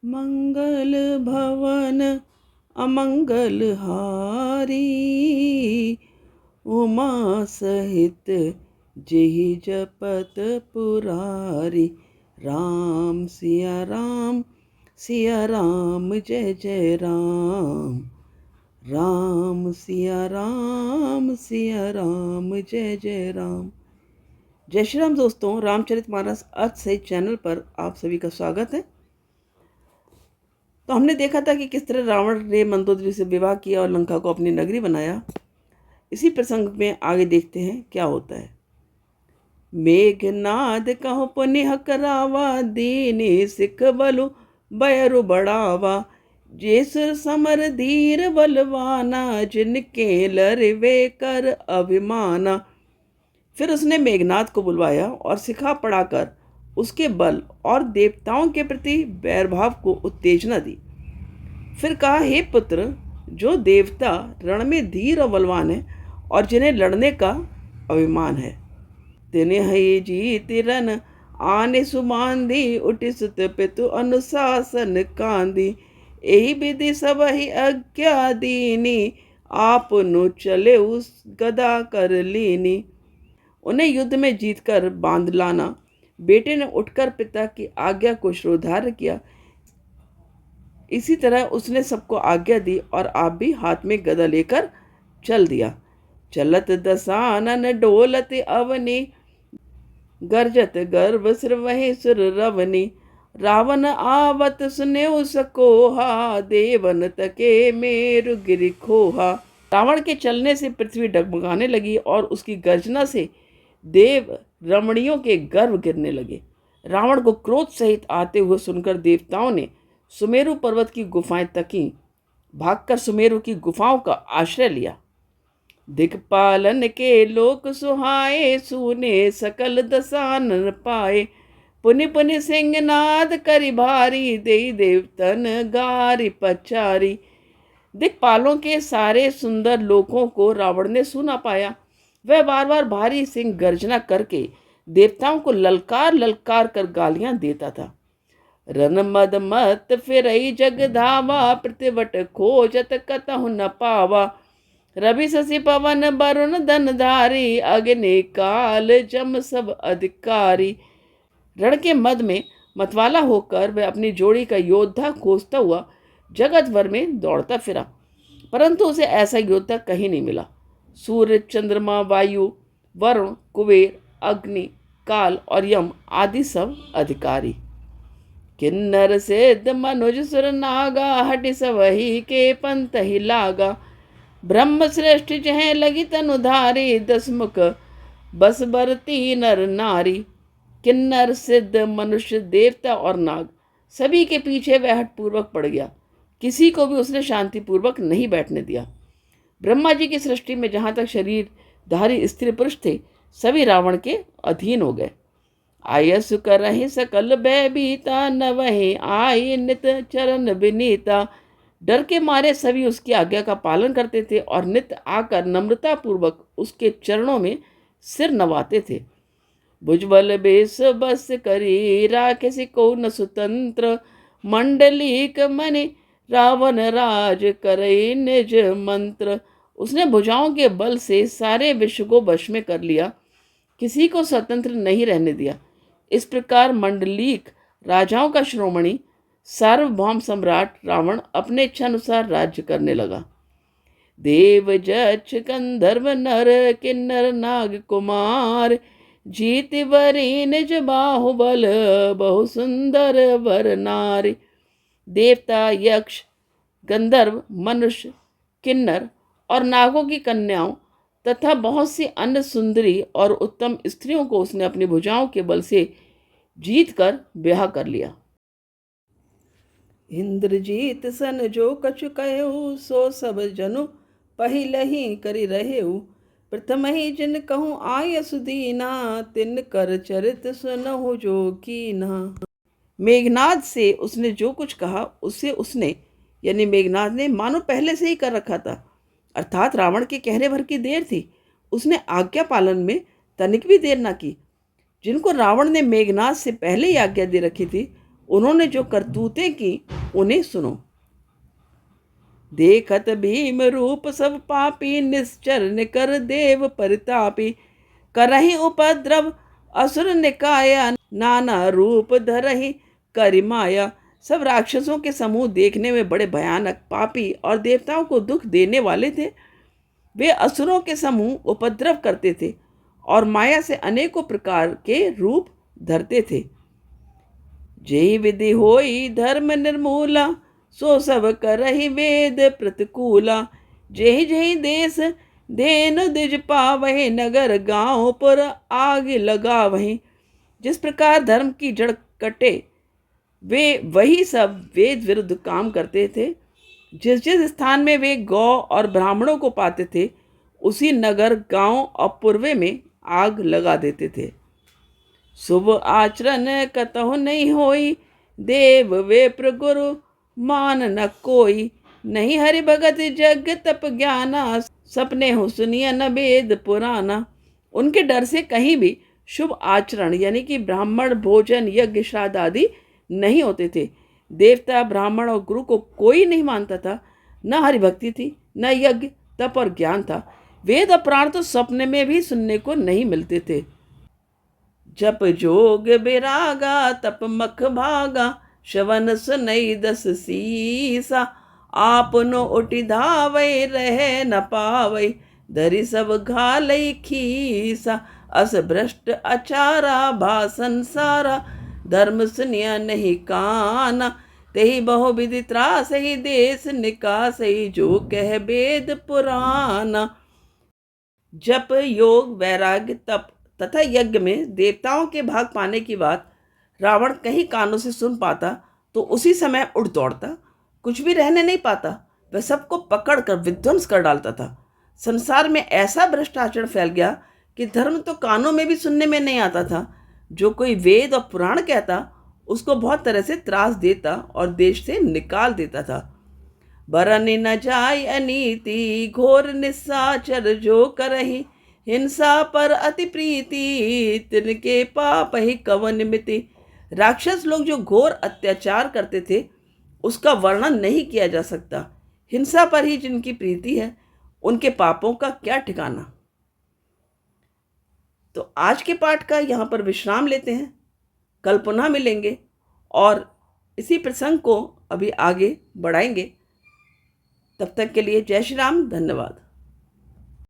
मंगल भवन अमंगल हारी, उमा सहित जेहि जपत पुरारी। राम सिया राम जय जय राम। राम सिया राम जय जय राम। जय श्री राम दोस्तों, रामचरितमानस अर्थ सहित चैनल पर आप सभी का स्वागत है। तो हमने देखा था कि किस तरह रावण ने मंदोदरी से विवाह किया और लंका को अपनी नगरी बनाया। इसी प्रसंग में आगे देखते हैं क्या होता है। मेघनाद कहो पुनिह करावा, दीनी सिख बलु बयरु बढ़ावा। जेसुर समर धीर बलवाना, जिनके लरवे कर अभिमाना। फिर उसने मेघनाद को बुलवाया और सिखा पढ़ाकर उसके बल और देवताओं के प्रति वैरभाव को उत्तेजना दी। फिर कहा, हे पुत्र, जो देवता रण में धीर और बलवान है और जिन्हें लड़ने का अभिमान है, तिन्हें है जीत रन आने सुमांदी। उठि सुत पितु अनुशासन कांदी, यही विधि सब ही आज्ञा दीनी। आप नु चले उस गदा कर लीनी। उन्हें युद्ध में जीतकर बांध लाना। बेटे ने उठकर पिता की आज्ञा को श्रोधार्य किया। इसी तरह उसने सबको आज्ञा दी और आप भी हाथ में गदा लेकर चल दिया। चलत दसानन डोलत अवनी, गर्जत गर्भ सिर वही सुर रवनी। रावण आवत सुनेउ सकोहा, देवन तके मेरु गिरि खोहा। रावण के चलने से पृथ्वी डगमगाने लगी और उसकी गर्जना से देव रमणियों के गर्भ गिरने लगे। रावण को क्रोध सहित आते हुए सुनकर देवताओं ने सुमेरु पर्वत की गुफाएं तकी। भागकर सुमेरु की गुफाओं का आश्रय लिया। दिक्पालन के लोक सुहाए, सूने सकल दसानन पाए। पुनि पुनि सिंहनाद करि भारी, देई देवतन गारी पचारी। दिक्पालों के सारे सुंदर लोकों को रावण ने सुना पाया। वह बार बार भारी सिंह गर्जना करके देवताओं को ललकार ललकार कर गालियां देता था। रन मद मत फिरई जग धावा, प्रतिवट खोजत कतहु न पावा। रवि शशि पवन वरुण धनधारी, अग्नि काल जम सब अधिकारी। रण के मद में मतवाला होकर वह अपनी जोड़ी का योद्धा खोजता हुआ जगत भर में दौड़ता फिरा, परंतु उसे ऐसा योद्धा कहीं नहीं मिला। सूर्य, चंद्रमा, वायु, वरुण, कुबेर, अग्नि, काल और यम आदि सब अधिकारी। किन्नर सिद्ध मनुज सुर नागा, हटि सवही के पंथ ही लागा। ब्रह्म श्रेष्ठ जह लगी तनुधारी, दस मुख बस बरती नर नारी। किन्नर, सिद्ध, मनुष्य, देवता और नाग सभी के पीछे वह हठपूर्वक पड़ गया। किसी को भी उसने शांतिपूर्वक नहीं बैठने दिया। ब्रह्मा जी की सृष्टि में जहाँ तक शरीरधारी स्त्री पुरुष थे, सभी रावण के अधीन हो गए। आयस करहि सकल भयभीता, न वही आई नित चरण विनीता। डर के मारे सभी उसकी आज्ञा का पालन करते थे और नित्य आकर नम्रता पूर्वक उसके चरणों में सिर नवाते थे। भुजबल बेस बस करी, राखसी को न स्वतंत्र। मंडलीक मनि रावण राज करई निज मंत्र। उसने भुजाओं के बल से सारे विश्व को वश में कर लिया, किसी को स्वतंत्र नहीं रहने दिया। इस प्रकार मंडलीक राजाओं का श्रोमणी सार्वभौम सम्राट रावण अपने इच्छानुसार राज्य करने लगा। देव जक्ष गंधर्व नर किन्नर नाग कुमार, जीत वरी निज बाहुबल बहु सुंदर वर नारी। देवता, यक्ष, गंधर्व, मनुष्य, किन्नर और नागों की कन्याओं तथा बहुत सी अन्य सुंदरी और उत्तम स्त्रियों को उसने अपनी भुजाओं के बल से जीत कर ब्याह कर लिया। इंद्रजीत सन जो कछु कहु, सो सब जनु पहिलहि करि रहेउ। प्रथम ही जिन कहूँ आय सुदीना, तिन कर चरित सुनहु जो कीना। मेघनाद से उसने जो कुछ कहा उससे उसने यानी मेघनाद ने मानो पहले से ही कर रखा था, अर्थात रावण के कहने भर की देर थी। उसने आज्ञा पालन में तनिक भी देर ना की। जिनको रावण ने मेघनाद से पहले ही आज्ञा दे रखी थी, उन्होंने जो करतूतें की उन्हें सुनो। देखत भीम रूप सब पापी, निश्चर निकर देव परितापी। करहि उपद्रव असुर निकाया, नाना रूप धरहि करिमाया। सब राक्षसों के समूह देखने में बड़े भयानक, पापी और देवताओं को दुख देने वाले थे। वे असुरों के समूह उपद्रव करते थे और माया से अनेकों प्रकार के रूप धरते थे। जेहि विधि होई धर्म निर्मूला, सो सब करहि वेद प्रतिकूला। जेहि जेहि देश धेनु द्विज पावहि, नगर गांव पर आग लगावहि। जिस प्रकार धर्म की जड़ कटे, वे वही सब वेद विरुद्ध काम करते थे। जिस जिस स्थान में वे गौ और ब्राह्मणों को पाते थे, उसी नगर गांव और पूर्वे में आग लगा देते थे। शुभ आचरण कतहु नहीं होई, देव वेप्र गुरु मान न कोई। नहीं हरि भगत जग तप ज्ञाना, सपने हो सुनिया न वेद पुराना। उनके डर से कहीं भी शुभ आचरण यानी कि ब्राह्मण भोजन यज्ञ श्राद्ध आदि नहीं होते थे। देवता ब्राह्मण और गुरु को कोई नहीं मानता था। न हरिभक्ति थी, न यज्ञ तप और ज्ञान था। वेद और पुराण तो सपने में भी सुनने को नहीं मिलते थे। जप जोग बिरागा तप मख भागा, श्रवण सुनई दस सीसा। आपनो उठि धावै रह न पावै, धरि सब घालई खीसा। अस भ्रष्ट अचारा भा संसारा, धर्म सुनिया नहीं काना। तेहि बहु विधि त्रासहि, देश निकासहि, जो कह वेद पुराना। जप योग वैराग्य तप तथा यज्ञ में देवताओं के भाग पाने की बात रावण कहीं कानों से सुन पाता तो उसी समय उड़ दौड़ता। कुछ भी रहने नहीं पाता, वह सबको पकड़ कर विध्वंस कर डालता था। संसार में ऐसा भ्रष्टाचार फैल गया कि धर्म तो कानों में भी सुनने में नहीं आता था। जो कोई वेद और पुराण कहता, उसको बहुत तरह से त्रास देता और देश से निकाल देता था। बरन न जाय अनीति, घोर निशाचर जो करहि। हिंसा पर अति प्रीति, तिनके पाप ही कवन मिति। राक्षस लोग जो घोर अत्याचार करते थे, उसका वर्णन नहीं किया जा सकता। हिंसा पर ही जिनकी प्रीति है, उनके पापों का क्या ठिकाना। तो आज के पाठ का यहाँ पर विश्राम लेते हैं। कल पुनः मिलेंगे और इसी प्रसंग को अभी आगे बढ़ाएंगे। तब तक के लिए जय श्री राम, धन्यवाद।